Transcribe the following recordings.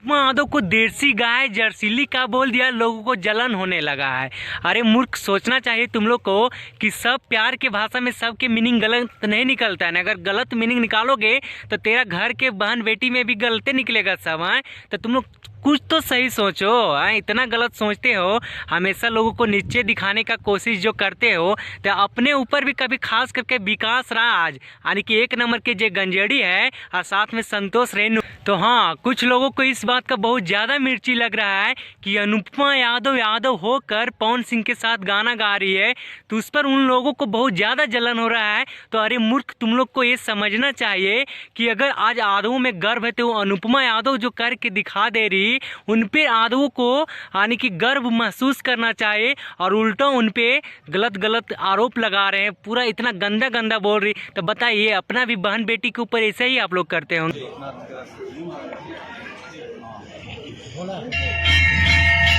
यादव को देसी गाय जर्सीली का बोल दिया, लोगों को जलन होने लगा है। अरे मूर्ख, सोचना चाहिए तुम लोग को कि सब प्यार के भाषा में सबके मीनिंग गलत नहीं निकलता है ना। अगर गलत मीनिंग निकालोगे तो तेरा घर के बहन बेटी में भी गलते निकलेगा सब है। तो तुम लोग कुछ तो सही सोचो, इतना गलत सोचते हो, हमेशा लोगों को नीचे दिखाने का कोशिश जो करते हो। तो अपने ऊपर भी कभी खास करके विकास राज यानी कि एक नंबर के जे गंजेड़ी है और साथ में संतोष रेणु। तो हाँ, कुछ लोगों को इस बात का बहुत ज़्यादा मिर्ची लग रहा है कि अनुपमा यादव होकर पवन सिंह के साथ गाना गा रही है, तो उस पर उन लोगों को बहुत ज़्यादा जलन हो रहा है। तो अरे मूर्ख, तुम लोग को ये समझना चाहिए कि अगर आज यादवों में गर्व है तो वो अनुपमा यादव जो करके दिखा दे रही, उन पे यादवों को यानी कि गर्व महसूस करना चाहिए, और उल्टा उन पे गलत आरोप लगा रहे हैं, पूरा इतना गंदा बोल रही। तो बताइए, अपना भी बहन बेटी के ऊपर ऐसे ही आप लोग करते होंगे।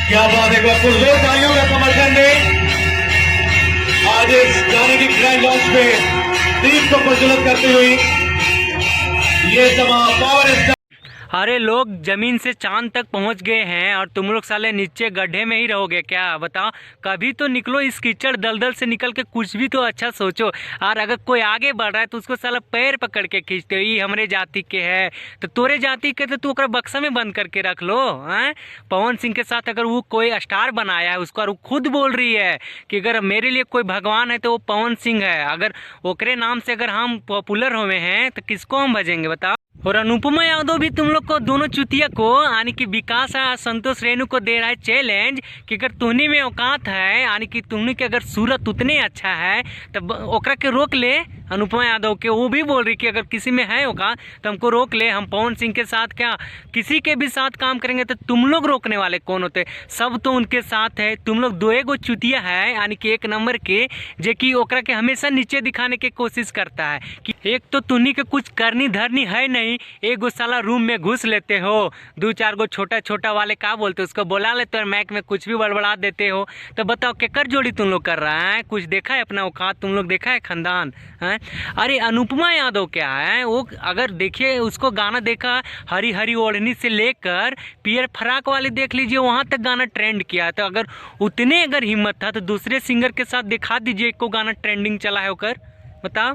क्या बात है, फुल तालियों का समर्थन दें आज इस गाने की ग्रैंड लॉन्च में दीप को प्रज्वलित करते हुए ये समा पावर स्टार। अरे लोग जमीन से चांद तक पहुंच गए हैं और तुम लोग साले नीचे गड्ढे में ही रहोगे क्या? बताओ, कभी तो निकलो इस कीचड़ दलदल से निकल के, कुछ भी तो अच्छा सोचो। और अगर कोई आगे बढ़ रहा है तो उसको साला पैर पकड़ के खींचते हो, ये हमरे जाति के है तो तोरे जाति के, तो तू ओकरा बक्सा में बंद करके रख लो। हैं, पवन सिंह के साथ अगर वो कोई स्टार बनाया है उसको, और वो खुद बोल रही है कि अगर मेरे लिए कोई भगवान है तो वो पवन सिंह है। अगर ओकरे नाम से अगर हम पॉपुलर हुए हैं तो किसको हम भजेंगे बताओ? और अनुपमा यादव भी तुम लोग को, दोनों चुतिया को यानी कि विकास और संतोष रेणु को दे रहा है चैलेंज कि अगर तुहनी में औकात है, यानी कि तुहनी के अगर सूरत उतने अच्छा है तब ओकरा के रोक ले। अनुपमा यादव के वो भी बोल रही कि अगर किसी में है औकात तो हमको रोक ले, हम पवन सिंह के साथ क्या किसी के भी साथ काम करेंगे। तो तुम लोग रोकने वाले कौन होते? सब तो उनके साथ है। तुम लोग दो एगो चुतिया है यानी कि एक नंबर के, जे कि ओकरा के हमेशा नीचे दिखाने की कोशिश करता है कि एक तो तुहनी के कुछ करनी धरनी है नहीं, एक गो साला रूम में घुस लेते हो, दो चार गो छोटा वाले का बोलते उसको बुला लेते हो, मैक में कुछ भी बड़बड़ा देते हो। तो बताओ केकर जोड़ी तुम लोग कर रहा है? कुछ देखा है अपना औकात? तुम लोग देखा है खानदान है? अरे अनुपमा यादव क्या है वो, अगर देखिए उसको गाना देखा, हरी हरी ओढ़नी से लेकर पियर फराक वाले देख लीजिए, वहाँ तक गाना ट्रेंड किया। तो अगर उतने अगर हिम्मत था तो दूसरे सिंगर के साथ दिखा दीजिए, को गाना ट्रेंडिंग चला है होकर, बताओ।